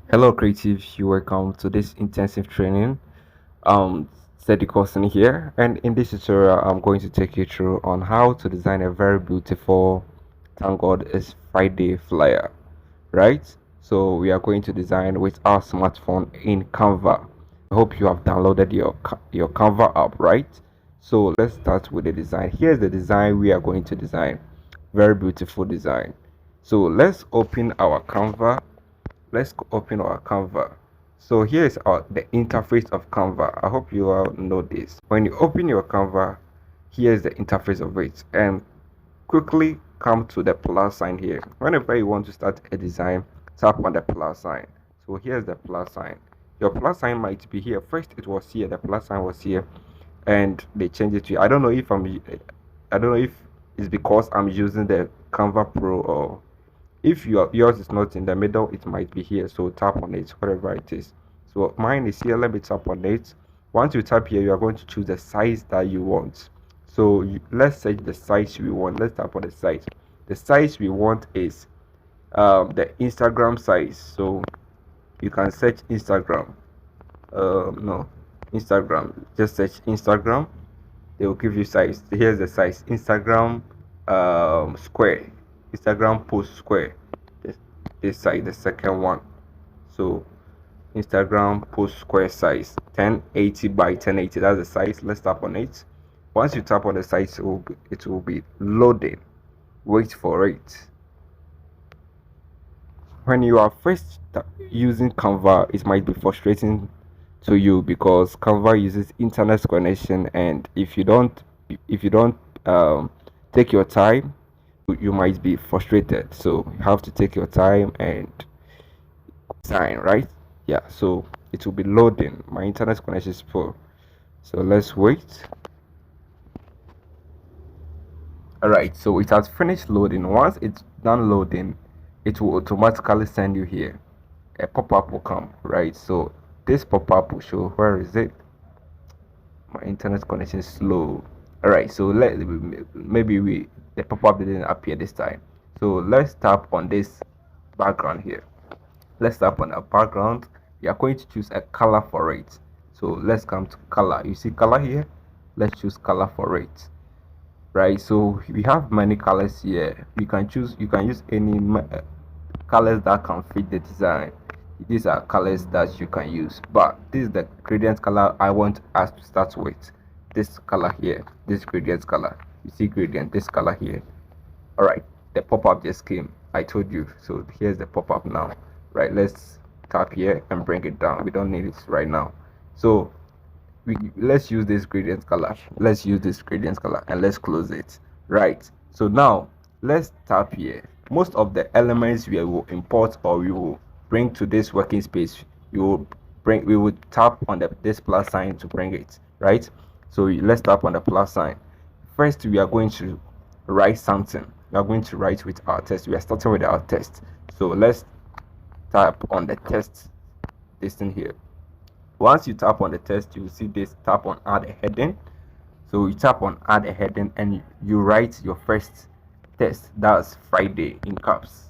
Hello creatives, you welcome to this intensive training. Steady Cousin here, and in this tutorial I'm going to take you through on how to design a very beautiful, thank God it's Friday flyer, right? So we are going to design with our smartphone in Canva. I hope you have downloaded your Canva app, right? So let's start with the design. Here's the design we are going to design. Very beautiful design. So let's open our Canva. Open our Canva. So here is the interface of Canva. I hope you all know this. When you open your Canva, here is the interface of it, and quickly come to the plus sign here. Whenever you want to start a design, tap on the plus sign. So here's the plus sign. Your plus sign might be here. First it was here, the plus sign was here, and they changed it to, I don't know if it's because I'm using the Canva Pro, or if yours is not in the middle, it might be here. So tap on it, whatever it is. So mine is here. Let me tap on it. Once you tap here, you are going to choose the size that you want. So let's search the size we want. Let's tap on the size. The size we want is the Instagram size. So you can search Instagram. No, Instagram. Just search Instagram. They will give you size. Here's the size. Instagram square. Instagram post square. This size, the second one. So Instagram post square size 1080 by 1080. That's the size. Let's tap on it. Once you tap on the size, it will be loading. Wait for it. When you are first using Canva, it might be frustrating to you because Canva uses internet connection, and if you don't take your time, you might be frustrated. So you have to take your time and sign, right? Yeah, so it will be loading. My internet connection is poor, so let's wait. All right, so it has finished loading. Once it's done loading, it will automatically send you here. A pop-up will come, right? So this pop-up will show, where is it? My internet connection is slow. All right, so maybe the pop-up didn't appear this time. So let's tap on this background here. Let's tap on a background. We are going to choose a color for it. So let's come to color. You see color here? Let's choose color for it. Right, so we have many colors here. You can use any colors that can fit the design. These are colors that you can use, but this is the gradient color I want us to start with. This color here, this gradient color. You see gradient, this color here. All right, the pop-up just came. I told you. So here's the pop-up now. Right, let's tap here and bring it down. We don't need it right now. So let's use this gradient color. Let's use this gradient color and let's close it. Right, so now let's tap here. Most of the elements we will import, or we will bring to this working space, we will tap on this plus sign to bring it, right? So let's tap on the plus sign. First we are going to write something. We are going to write with our text. We are starting with our text. So let's tap on the text, this thing here. Once you tap on the text, you will see this, tap on add a heading. So you tap on add a heading and you write your first text. That's Friday in caps.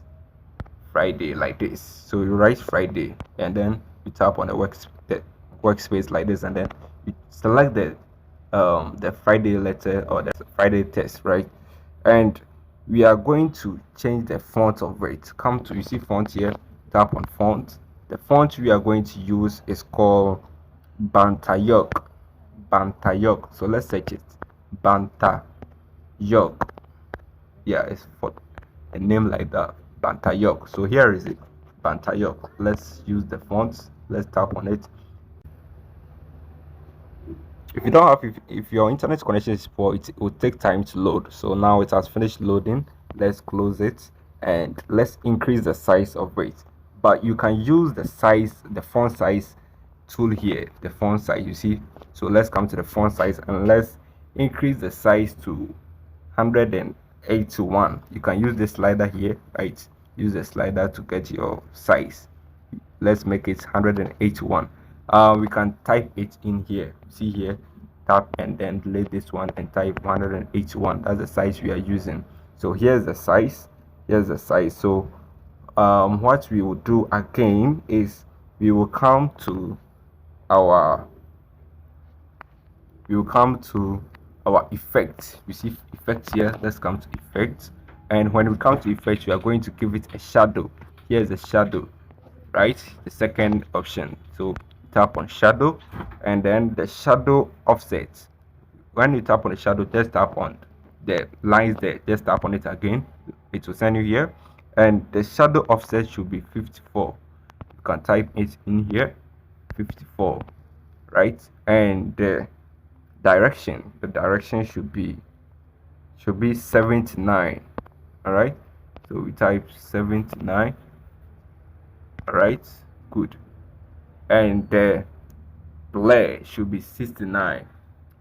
Friday, like this. So you write Friday and then you tap on the workspace like this, and then you select the Friday letter or the Friday text, right? And we are going to change the font of it. Come to, you see font here, tap on font. The font we are going to use is called Bantayog. Bantayog. So let's search it. Bantayog. Yeah, it's for a name like that. Bantayog. So here is it. Bantayog. Let's use the fonts. Let's tap on it. If you don't have, if your internet connection is poor, it will take time to load. So now it has finished loading. Let's close it and let's increase the size of it. But you can use the font size tool here, the font size, you see. So let's come to the font size and let's increase the size to 181. You can use the slider here, right? Use the slider to get your size. Let's make it 181. We can type it in here. See here, tap and then delete this one and type 181. That's the size we are using. So here's the size. So what we will do again is we will come to our effect. You see effect here. Let's come to effect, and when we come to effect, we are going to give it a shadow. Here's a shadow, right? The second option. So tap on shadow, and then the shadow offset. When you tap on the shadow, just tap on the lines there, just tap on it again. It will send you here, and the shadow offset should be 54. You can type it in here, 54, right? And the direction should be 79. All right, so we type 79. All right, good. And the blur should be 69.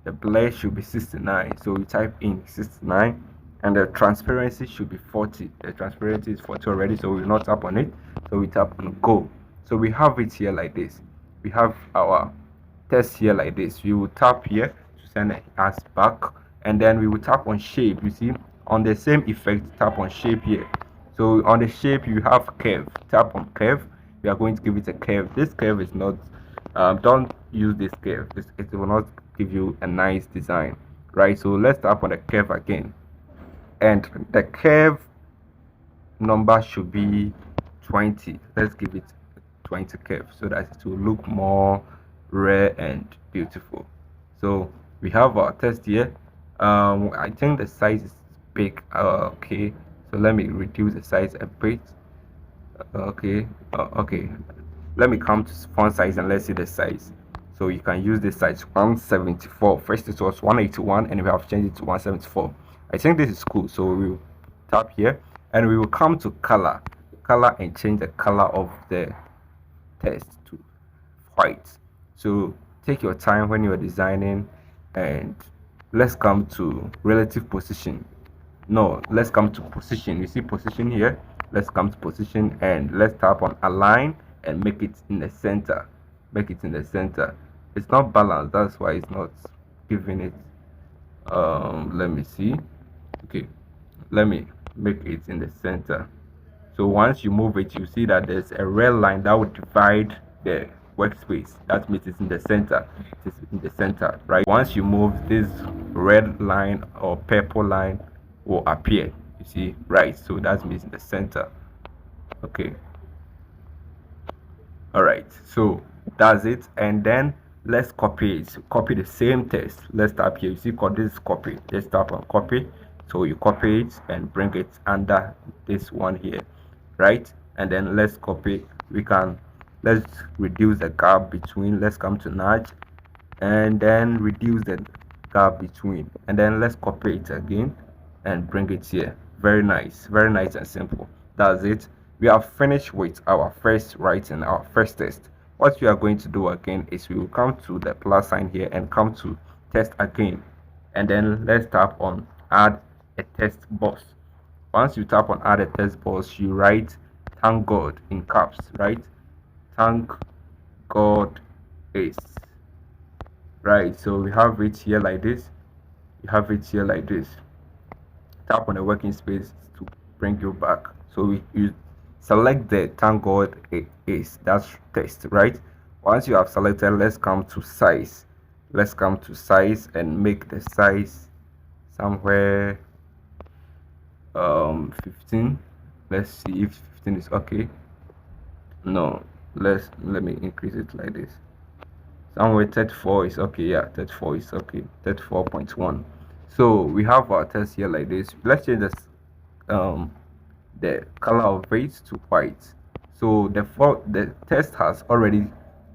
The blur should be 69, so we type in 69, and the transparency should be 40. The transparency is 40 already, so we will not tap on it, so we tap on go. So we have it here like this. We have our text here like this. We will tap here to send us back, and then we will tap on shape. You see, on the same effect, tap on shape here. So on the shape, you have curve. Tap on curve. We are going to give it a curve. This curve is not don't use this curve. It will not give you a nice design, right? So let's tap on the curve again, and the curve number should be 20. Let's give it 20 curve so that it will look more rare and beautiful. So we have our text here. I think the size is big. Okay, so let me reduce the size a bit. Okay, okay, let me come to font size and let's see the size. So you can use this size 174. First it was 181 and we have changed it to 174. I think this is cool, so we'll tap here and we will come to color and change the color of the text to white. So take your time when you're designing, and let's come to relative position. No, let's come to position. You see position here. Let's come to position and let's tap on align and make it in the center. Make it in the center. It's not balanced, that's why it's not giving it. Let me see. Okay, let me make it in the center. So once you move it, you see that there's a red line that would divide the workspace. That means it's in the center. It's in the center, right? Once you move, this red line or purple line will appear. You see, right? So that means in the center. Okay. All right. So that's it. And then let's copy it. Copy the same text. Let's tap here. You see, this is copy. Let's tap on copy. So you copy it and bring it under this one here, right? And then let's copy. Let's reduce the gap between. Let's come to nudge and then reduce the gap between, and then let's copy it again and bring it here. Very nice and simple. That's it. We have finished with our first writing, our first test. What we are going to do again is we will come to the plus sign here and come to test again, and then let's tap on add a text box. Once you tap on add a text box, you write thank God in caps, right? Thank God is, right? So we have it here like this. You have it here like this. Tap on the working space to bring you back. So you select the thank God is, that's text, right? Once you have selected, let's come to size. Let's come to size and make the size somewhere 15. Let's see if 15 is okay. No, let me increase it like this. Somewhere 34 is okay. Yeah, 34 is okay. 34.1. So we have our text here like this. Let's change this the color of it to white. So the text has already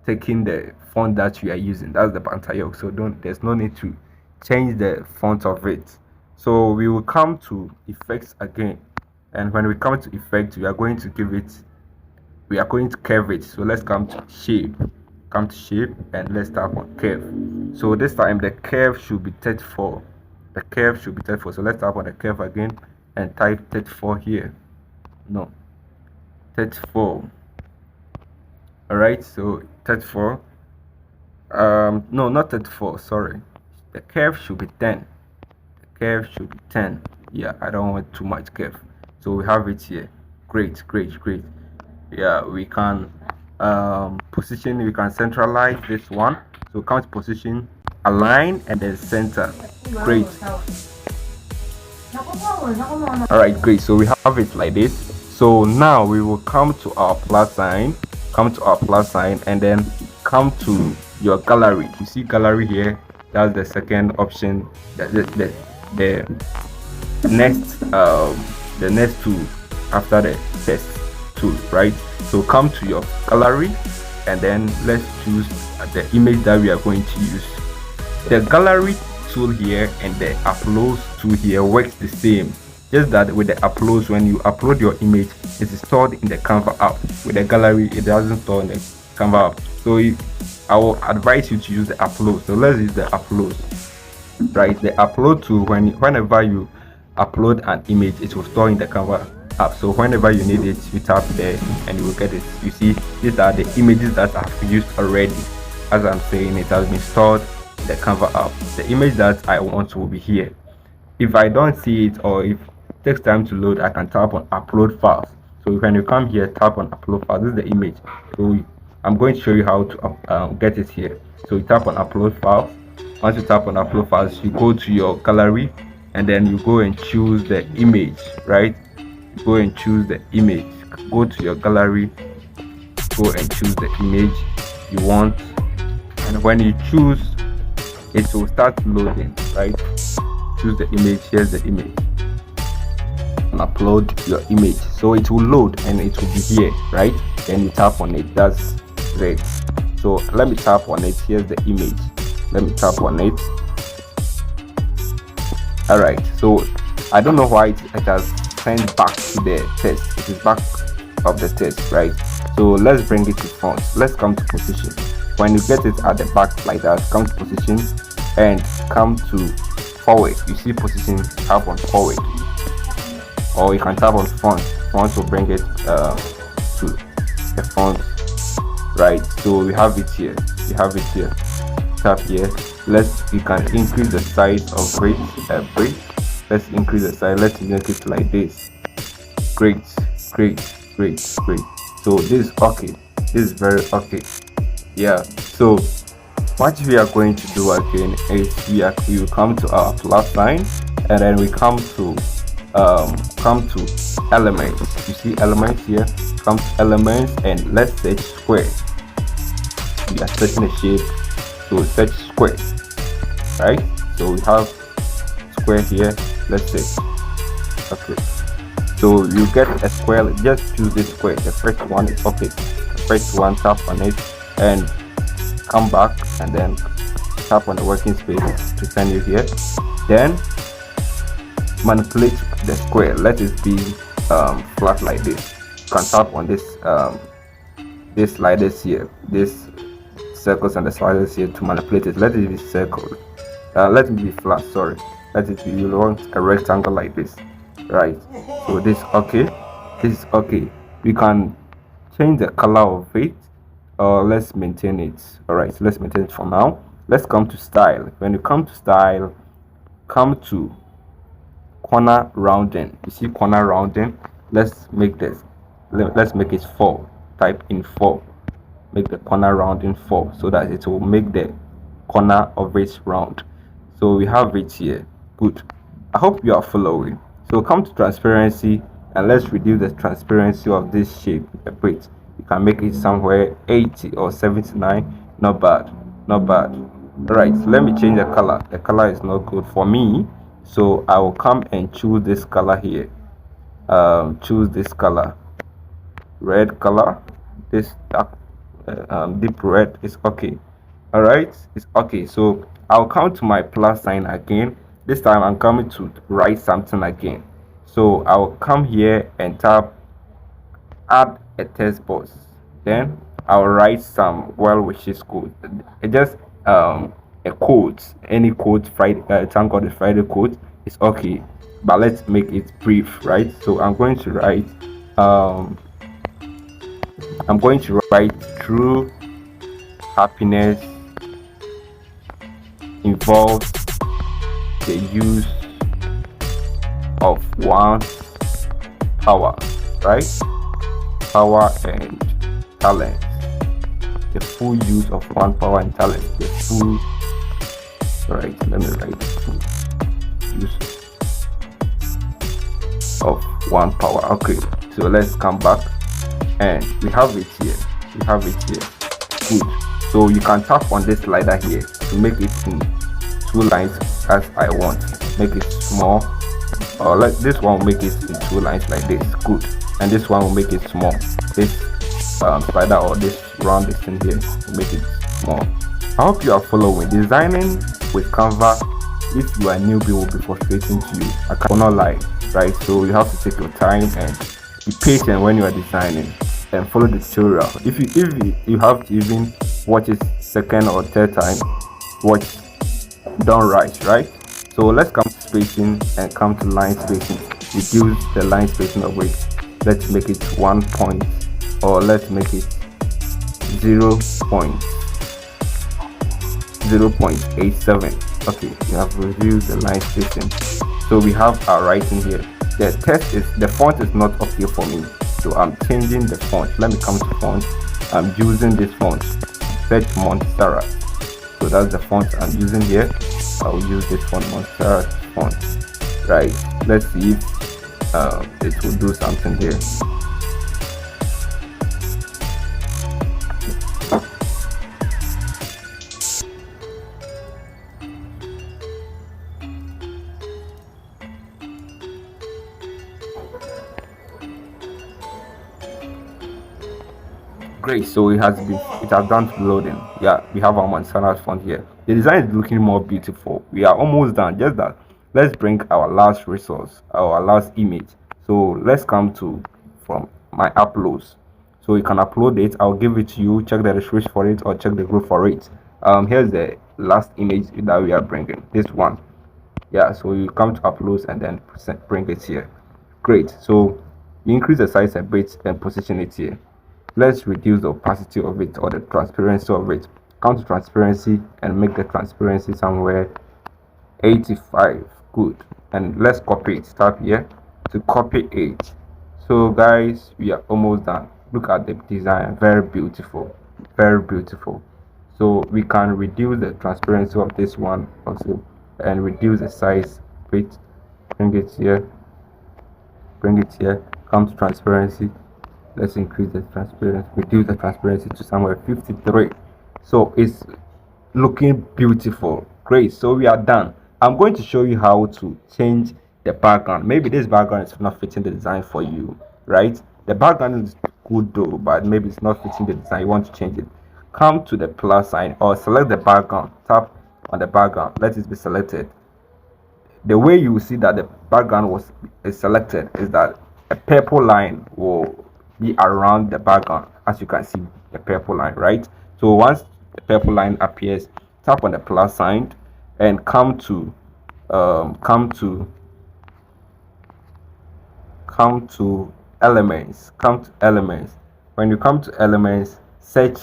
taken the font that we are using. That's the Pantayok. So there's no need to change the font of it. So we will come to effects again, and when we come to effect, we are going to curve it. So let's come to shape, and let's tap on curve. So this time the curve should be 34. The curve should be 34. So let's tap on the curve again and type 34 here. No, 34. All right, so 34. No, not 34, sorry. The curve should be 10. The curve should be 10. Yeah, I don't want too much curve. So we have it here. Great. Yeah, we can position, we can centralize this one. So come to position, align, and then center. Great. All right, great. So we have it like this. So now we will come to our plus sign, and then come to your gallery. You see gallery here. That's the second option. The next the next tool after the test tool, right? So come to your gallery, and then let's choose the image that we are going to use. The gallery tool here and the upload tool here works the same, just that with the uploads, when you upload your image, it is stored in the Canva app. With the gallery, it doesn't store in the Canva app. So I will advise you to use the upload. So let's use the upload, right? The upload tool, whenever you upload an image, it will store in the Canva app. So whenever you need it, you tap there and you will get it. You see, these are the images that I've used already. As I'm saying, it has been stored in the Canva app. The image that I want will be here. If I don't see it, or if it takes time to load, I can tap on upload files. So when you come here, tap on upload files. This is the image. So I'm going to show you how to get it here. So you tap on upload files. Once you tap on upload files, you go to your gallery, and then you go and choose the image, right? You go and choose the image. Go to your gallery, go and choose the image you want, and when you choose, it will start loading, right? Choose the image. Here's the image, and upload your image. So it will load and it will be here, right? Then you tap on it. That's great. So let me tap on it. Here's the image. Let me tap on it. All right, so I don't know why it has sent back to the test. It is back of the test, right? So let's bring it to front. Let's come to position. When you get it at the back like that, come to position and come to forward. You see position, tap on forward, or you can tap on front. Front will bring it to the front, right? So we have it here. You have it here. Tap here. You can increase the size of break. Let's increase the size. Let's make it like this. Great. So this is okay. This is very okay. Yeah. So what we are going to do again is we will come to our plus sign, and then we come to elements. You see elements here. Come to elements, and let's search square. We are searching a shape, so search square, right? So we have square here. Let's say okay. So you get a square. Just choose this square. The first one is okay. The first one, tap on it and come back, and then tap on the working space to send you here. Then manipulate the square. Let it be flat like this. You can tap on this this sliders here, this circles and the sliders here to manipulate it. Let it be circle. Let it be flat. Sorry. Let it be. You want a rectangle like this, right? So this okay. This is okay. We can change the color of it, or let's maintain it. All right. So let's maintain it for now. Let's come to style. When you come to style, come to corner rounding. You see corner rounding. Let's make this. Let's make it 4. Type in 4. Make the corner rounding 4, so that it will make the corner of it round. So we have it here. Good. I hope you are following. So come to transparency, and let's reduce the transparency of this shape a bit. You can make it somewhere 80 or 79. Not bad. All right, so let me change the color. The color is not good for me, so I will come and choose this color here. Choose this color, red color. This dark deep red is okay. All right, it's okay. So I'll come to my plus sign again. This time I'm coming to write something again. So I'll come here and tap add a text box. Then I'll write some well wishes code. Just a quote, any quote. Friday, thank God the Friday quote is okay, but let's make it brief, right? So I'm going to write true happiness involves the use of one's power, right? power and talent. The full use of one power and talent. The full, right, let me write the full use of one power. Okay, so let's come back and we have it here. We have it here. Good. So you can tap on this slider here to make it in 2 lines as I want. Make it small, or like this one will make it in 2 lines like this. Good. And this one will make it small. This slider or this round this thing here will make it small. I hope you are following. Designing with Canva, if you are newbie, will be frustrating to you. I cannot lie, right? So you have to take your time and be patient when you are designing and follow the tutorial. If you have to even watch it second or third time, watch done right? So let's come to spacing and come to line spacing. Reduce the line spacing of it. Let's make it 1 point, or let's make it 0.87. Okay, we have reduced the line spacing. So we have our writing here. The font is not okay for me, so I'm changing the font. Let me come to font. I'm using this font, Fetch Montserrat. So that's the font I'm using here. I'll use this font, Montserrat font. Right, let's see if it will do something here. Great, so it has done loading. Yeah, we have our Montserrat font here. The design is looking more beautiful. We are almost done. Just that, let's bring our last resource, our last image. So let's come to from my uploads. So you can upload it. I'll give it to you. Check the restriction for it or check the group for it. Here's the last image that we are bringing. This one. Yeah, so you come to uploads and then bring it here. Great. So you increase the size a bit and position it here. Let's reduce the opacity of it or the transparency of it. Come to transparency and make the transparency somewhere 85. Good. And let's copy it. Tap here to copy it. So guys, we are almost done. Look at the design. Very beautiful. Very beautiful. So we can reduce the transparency of this one also and reduce the size a bit. Bring it here. Bring it here. Come to transparency. Let's increase the transparency, reduce the transparency to somewhere 53. So it's looking beautiful. Great. So we are done. I'm going to show you how to change the background. Maybe this background is not fitting the design for you, right? The background is good though, but maybe it's not fitting the design. You want to change it. Come to the plus sign or select the background. Tap on the background. Let it be selected. The way you will see that the background is selected is that a purple line will be around the background. As you can see, the purple line, right? So once the purple line appears, tap on the plus sign and come to elements. When you come to elements, search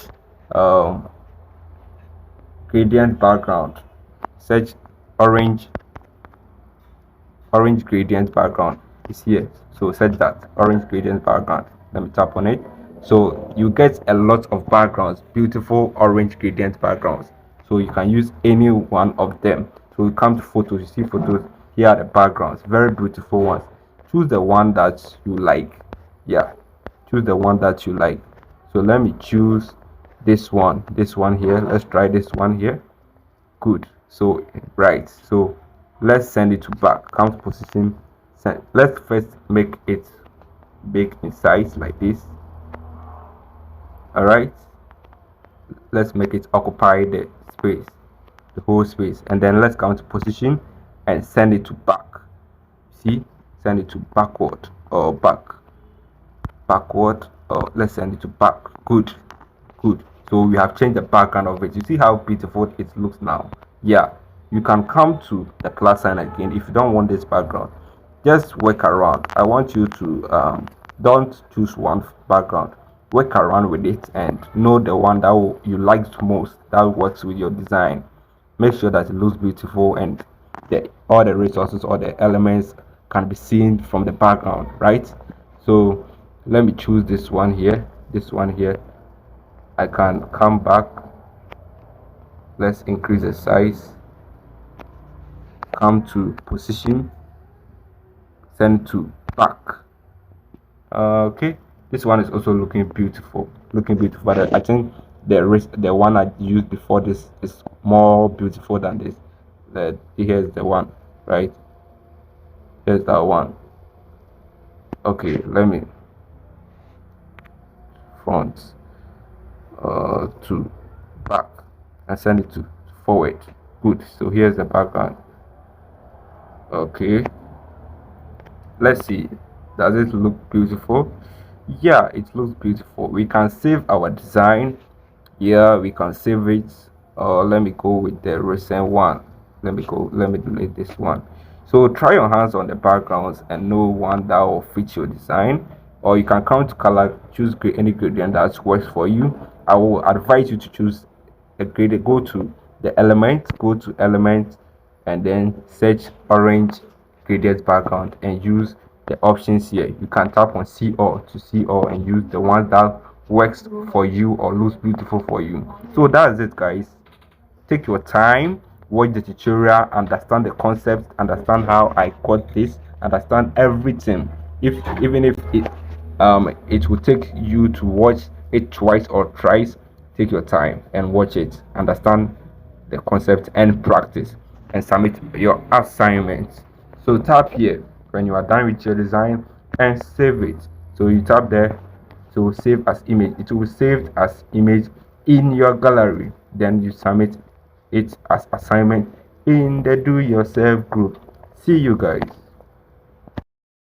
gradient background. Search orange gradient background is here. So search that orange gradient background. Let me tap on it. So you get a lot of backgrounds, beautiful orange gradient backgrounds. So you can use any one of them. So you come to photos, you see photos, here are the backgrounds, very beautiful ones. Choose the one that you like. Yeah, choose the one that you like. So let me choose this one here. Let's try this one here. Good. So right, so let's send it to back. Come to position, send. Let's first make it big in size like this. All right, let's make it occupy the space, the whole space, and then let's come to position and send it to back. See, send it to backward or backward, or let's send it to back. Good. So we have changed the background of it. You see how beautiful it looks now. Yeah, you can come to the plus sign again if you don't want this background. Just work around. I want you to don't choose one background. Work around with it and know the one that you like most, that works with your design. Make sure that it looks beautiful and all the resources or the elements can be seen from the background, right? So let me choose this one here. I can come back, let's increase the size, come to position, send to back. Okay, this one is also looking beautiful, but I think the one I used before this is more beautiful than this. Here's the one, right? Here's that one. Okay, let me front to back and send it to forward. Good. So here's the background. Okay, let's see, does it look beautiful? Yeah, it looks beautiful. We can save our design. Yeah, we can save it. Let me go with the recent one. Let me delete this one. So try your hands on the backgrounds and know one that will fit your design, or you can come to color, choose any gradient that works for you. I will advise you to choose a gradient. Go to element and then search orange gradient background and use the options here. You can tap on see all to see all and use the one that works for you or looks beautiful for you. So that's it, guys. Take your time, watch the tutorial, understand the concept, understand how I got this, understand everything. Even if it will take you to watch it twice or thrice, take your time and watch it, understand the concept and practice, and submit your assignment. So tap here when you are done with your design and save it. So you tap there to save as image. It will save as image in your gallery. Then you submit it as assignment in the do yourself group. See you guys.